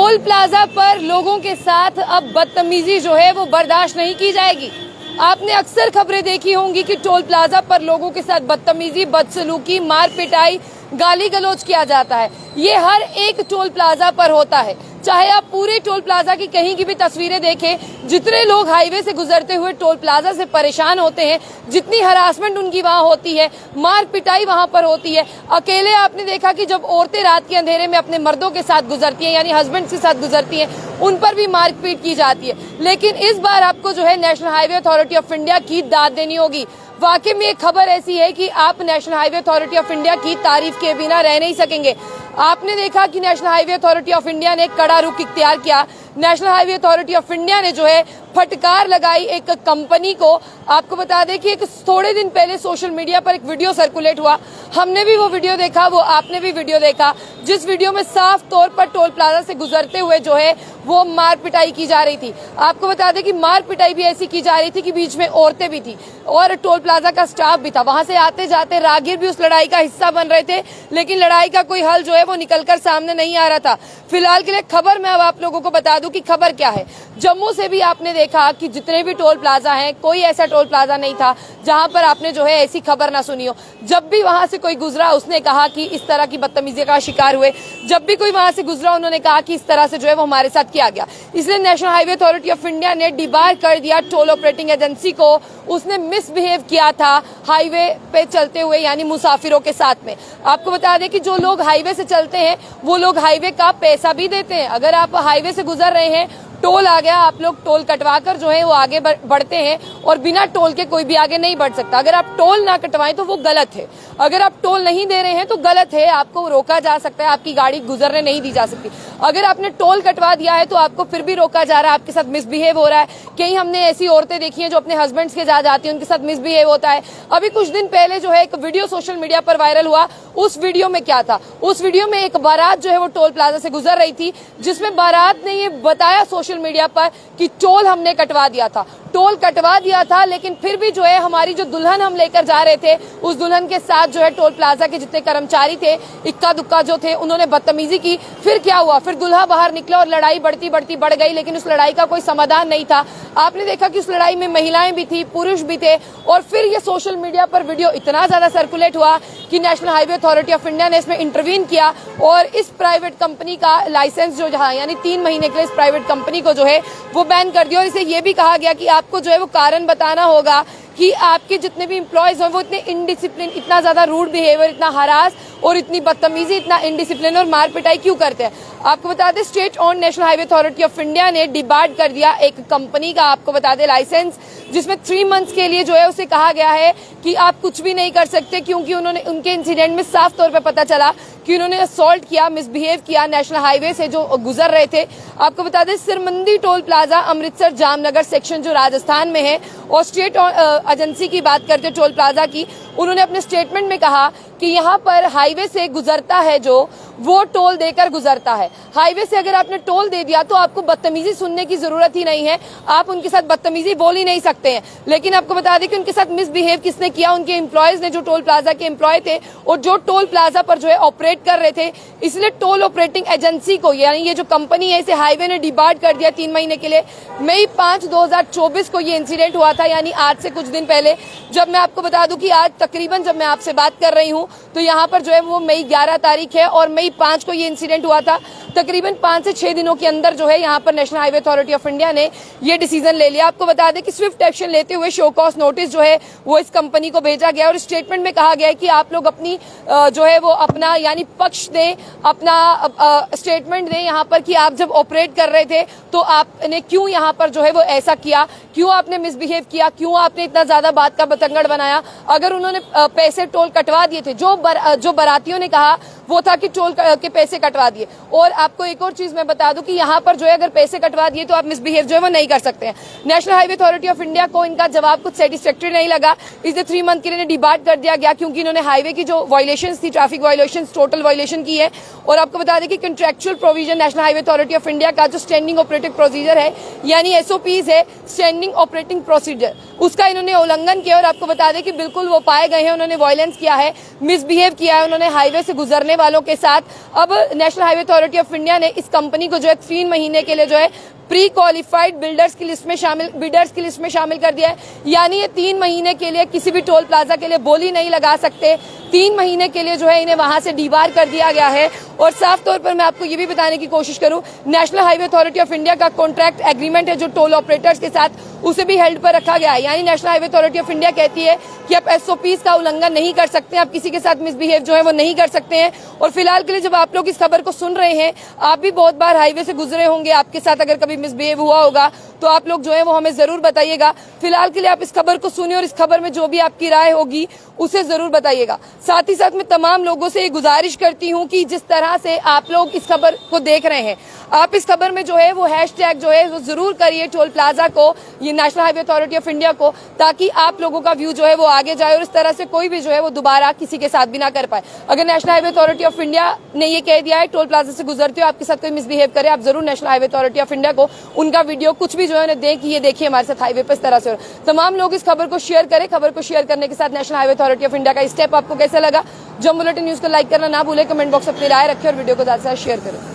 Toll plaza पर लोगों के साथ अब बदतमीजी जो है वो बर्दाश्त नहीं की जाएगी। आपने अक्सर खबरें देखी होंगी कि टोल प्लाजा पर लोगों के साथ बदतमीजी, बदसलूकी, मार पिटाई, गाली गलौज किया जाता है। ये हर एक टोल प्लाजा पर होता है। चाहे आप पूरे टोल प्लाजा की कहीं की भी तस्वीरें देखें, जितने लोग हाईवे से गुजरते हुए टोल प्लाजा से परेशान होते हैं, जितनी हरासमेंट उनकी वहां होती है, मार पिटाई वहां पर होती है। अकेले आपने देखा कि जब औरतें रात के अंधेरे में अपने मर्दों के साथ गुजरती हैं, यानी हस्बैंड के साथ गुजरती हैं, उन पर भी मारपीट की जाती है। लेकिन इस बार आपको जो है national highway authority of India की दाद देनी होगी। वाकई में एक खबर ऐसी है कि आप national highway authority of India की तारीफ के बिना रह नहीं सकेंगे। आपने देखा कि national highway authority of India ने कड़ा रुख इख्तियार किया। National highway authority of India ने जो है फटकार लगाई एक कंपनी को। आपको बता दें कि एक थोड़े दिन पहले सोशल मीडिया पर एक वीडियो सर्कुलेट हुआ, हमने भी वो वीडियो देखा, वो आपने भी वीडियो देखा, जिस वीडियो में साफ तौर पर टोल प्लाजा से गुजरते हुए जो है वो मार पिटाई की जा रही थी। आपको बता दें कि मार पिटाई भी ऐसी की जा रही थी कि बीच में औरतें भी थी और टोल प्लाजा का स्टाफ भी था। वहां से आते जाते राहगीर भी उस लड़ाई का हिस्सा बन रहे थे, लेकिन लड़ाई का कोई हल जो है वो निकलकर सामने नहीं आ रहा था। फिलहाल के लिए खबर मैं अब आप लोगों को बता दूं कि खबर क्या है। जम्मू से भी आपने देखा कि जितने भी टोल प्लाजा हैं, कोई ऐसा टोल प्लाजा नहीं था जहां पर आपने जो है ऐसी खबर ना सुनी हो। जब भी वहां से कोई गुजरा उसने कहा कि इस तरह की बदतमीजी का शिकार हुए। जब भी कोई वहां से गुजरा उन्होंने कहा कि इस तरह से जो है वो हमारे साथ किया गया। इसलिए national highway authority of India ने डिबार कर दिया टोल ऑपरेटिंग एजेंसी को। उसने मिसबिहेव किया था हाईवे पे चलते हुए, यानी मुसाफिरों के साथ में। आपको बता दें कि जो लोग हाईवे से चलते हैं वो लोग हाईवे का पैसा भी देते हैं। अगर आप हाईवे से गुजर रहे हैं, टोल आ गया, आप लोग टोल कटवा कर जो है वो आगे बढ़ते हैं और बिना टोल के कोई भी आगे नहीं बढ़ सकता। अगर आप टोल ना कटवाएं तो वो गलत है। अगर आप टोल नहीं दे रहे हैं तो गलत है, आपको रोका जा सकता है, आपकी गाड़ी गुजरने नहीं दी जा सकती। अगर आपने टोल कटवा दिया है तो आपको फिर भी रोका जा रहा है, आपके साथ मिसबिहेव हो रहा है। कहीं हमने ऐसी औरतें देखी हैं जो अपने हस्बैंड्स के साथ जाती हैं, उनके साथ मिसबिहेव होता है। अभी कुछ दिन पहले जो है एक वीडियो सोशल मीडिया पर वायरल हुआ। उस वीडियो में क्या था? उस वीडियो में एक बारात जो है वो टोल प्लाजा से गुजर रही थी, जिसमें बारात ने ये बताया सोशल मीडिया पर कि टोल हमने कटवा दिया था। टोल कटवा दिया था, लेकिन फिर भी जो है हमारी जो दुल्हन हम लेकर जा रहे थे, उस दुल्हन के साथ जो है टोल प्लाजा के जितने कर्मचारी थे, इक्का दुक्का जो थे, उन्होंने बदतमीजी की। फिर क्या हुआ? फिर दुल्हा बाहर निकला और लड़ाई बढ़ती बढ़ती बढ़ गई, लेकिन उस लड़ाई का कोई समाधान नहीं था। आपने देखा कि उस लड़ाई में महिलाएं भी थी, पुरुष भी थे। और फिर ये सोशल मीडिया पर वीडियो इतना ज्यादा सर्कुलेट हुआ कि national highway authority of India ने इसमें इंटरवीन किया और इस प्राइवेट कंपनी का लाइसेंस जो जहां यानी 3 महीने के लिए इस प्राइवेट कंपनी को जो है वो बैन कर दिया। और इसे ये भी कहा गया कि आपको जो है वो कारण बताना होगा कि आपके जितने भी एम्प्लॉयज हो वो इतने इनडिसिप्लिन, इतना ज्यादा रूड बिहेवियर, इतना हरास और इतनी बदतमीजी, इतना इनडिसिप्लिन और मार पिटाई क्यों करते हैं। आपको बता दें state on national highway authority of India ने डिबार्ड कर दिया एक कंपनी का, आपको बता दें, लाइसेंस, जिसमें 3 मंथ्स के लिए जो है उसे कहा गया है कि आप कुछ भी नहीं कर सकते, क्योंकि उन्होंने उनके इंसिडेंट में साफ तौर पर पता चला कि उन्होंने असॉल्ट किया, मिसबिहेव किया नेशनल हाईवे से जो गुजर रहे थे। आपको बता दें Sirmandi toll plaza Amritsar Jamnagar section जो राजस्थान में है, और स्टेट एजेंसी की बात करते टोल प्लाजा की, उन्होंने अपने स्टेटमेंट में कहा कि यहाँ पर हाईवे से गुजरता है जो वो टोल देकर गुजरता है। हाईवे से अगर आपने टोल दे दिया तो आपको बदतमीजी सुनने की जरूरत ही नहीं है, आप उनके साथ बदतमीजी बोल ही नहीं सकते हैं। लेकिन आपको बता दें कि उनके साथ मिसबिहेव किसने किया? उनके एम्प्लॉयज ने, जो टोल प्लाजा के एम्प्लॉय थे और जो टोल प्लाजा पर जो है ऑपरेट कर रहे थे। इसलिए टोल ऑपरेटिंग एजेंसी को, यानी ये जो कंपनी है, इसे हाईवे ने डिबार्ड कर दिया 3 महीने के लिए। मई 5, 2024 को ये इंसिडेंट हुआ था, यानी आज से कुछ दिन पहले। जब मैं आपको बता दूं कि आज तकरीबन जब मैं आपसे बात कर रही हूं तो यहाँ पर जो है वो मई 11 तारीख है और मई 5 को ये इंसिडेंट हुआ था। तकरीबन 5 से 6 दिनों के अंदर जो है यहाँ पर national highway authority of India ने ये डिसीजन ले लिया। आपको बता दें कि स्विफ्ट एक्शन लेते हुए शो कॉज नोटिस जो है वो इस कंपनी को भेजा गया और स्टेटमेंट में कहा गया है कि आप लोग अपनी जो है वो अपना यानी पक्ष दें, अपना स्टेटमेंट दें यहाँ पर कि आप जब ऑपरेट कर रहे थे तो आपने क्यों यहाँ पर जो है वो ऐसा किया, क्यों आपने मिसबिहेव किया, क्यों आपने इतना ज्यादा बात का बतंगड़ बनाया। अगर उन्होंने पैसे टोल कटवा दिए थे, जो बारातियों ने कहा वो था कि टोल के पैसे कटवा दिए। और आपको एक और चीज मैं बता दूं कि यहाँ पर जो है अगर पैसे कटवा दिए तो आप मिसबिहेव जो है वो नहीं कर सकते हैं। National highway authority of India को इनका जवाब कुछ सेटिस्फैक्टरी नहीं लगा, इसलिए 3 मंथ के लिए डिबार्ड कर दिया गया, क्योंकि इन्होंने हाईवे की जो वायलेशन थी, ट्रैफिक वायलेशन, टोटल वायलेशन की है। और आपको बता दें कि contractual provision national highway authority of India का जो स्टैंडिंग ऑपरेटिंग प्रोसीजर है, यानी SOPs है, स्टैंडिंग ऑपरेटिंग प्रोसीजर, उसका इन्होंने उल्लंघन किया। और आपको बता दें कि बिल्कुल वो पाए गए हैं, उन्होंने वायलेंस किया है, मिसबिहेव किया है, उन्होंने हाईवे से गुजरने जाने वालों के साथ अब national highway authority of India ने इस कंपनी को जो है 3 महीने के लिए जो है प्री क्वालिफाइड बिल्डर्स की लिस्ट में शामिल कर दिया है। यानी ये 3 महीने के लिए किसी भी टोल प्लाजा के लिए बोली नहीं लगा सकते। 3 महीने के लिए जो है इन्हें वहां से डीबार कर दिया गया है। और साफ तौर पर मैं आपको ये भी बताने की कोशिश करूं, national highway authority of India का कॉन्ट्रैक्ट एग्रीमेंट है जो टोल ऑपरेटर्स के साथ, उसे भी हेल्ड पर रखा गया है। यानी national highway authority of India कहती है कि आप एसओपीज का उल्लंघन नहीं कर सकते, आप किसी के साथ मिसबिहेव जो है वो नहीं कर सकते हैं। और फिलहाल के लिए जब आप लोग इस खबर को सुन रहे हैं, आप भी बहुत बार हाईवे से गुजरे होंगे, आपके साथ अगर कभी मिसबिहेव हुआ होगा तो आप लोग जो है वो हमें जरूर बताइएगा। फिलहाल के लिए आप इस खबर को सुनिए और इस खबर में जो भी आपकी राय होगी उसे जरूर बताइएगा। साथ ही साथ मैं तमाम लोगों से गुजारिश करती हूं कि जिस तरह से आप लोग इस खबर को देख रहे हैं, आप इस खबर में जो है वो हैशटैग जो है वो जरूर करिए टोल प्लाजा को, ये national highway authority of India को, ताकि आप लोगों का व्यू जो है वो आगे जाए और इस तरह से कोई भी जो है वो दोबारा किसी के साथ भी ना कर पाए। अगर national highway authority of India ने ये कह दिया है टोल प्लाजा से गुजरते हो आपके साथ कोई मिसबिहेव करे, आप जरूर national highway authority of India को उनका वीडियो कुछ भी जो है दें कि ये देखिए हमारे साथ हाईवे पर इस तरह से। तमाम लोग इस खबर को शेयर करें। खबर को शेयर करने के साथ national highway authority of India का स्टेप आपको कैसा लगा? जम्मू बुलेटिन न्यूज को लाइक करना ना भूले, कमेंट बॉक्स अपनी राय रखें और वीडियो को ज्यादा से ज्यादा शेयर करें।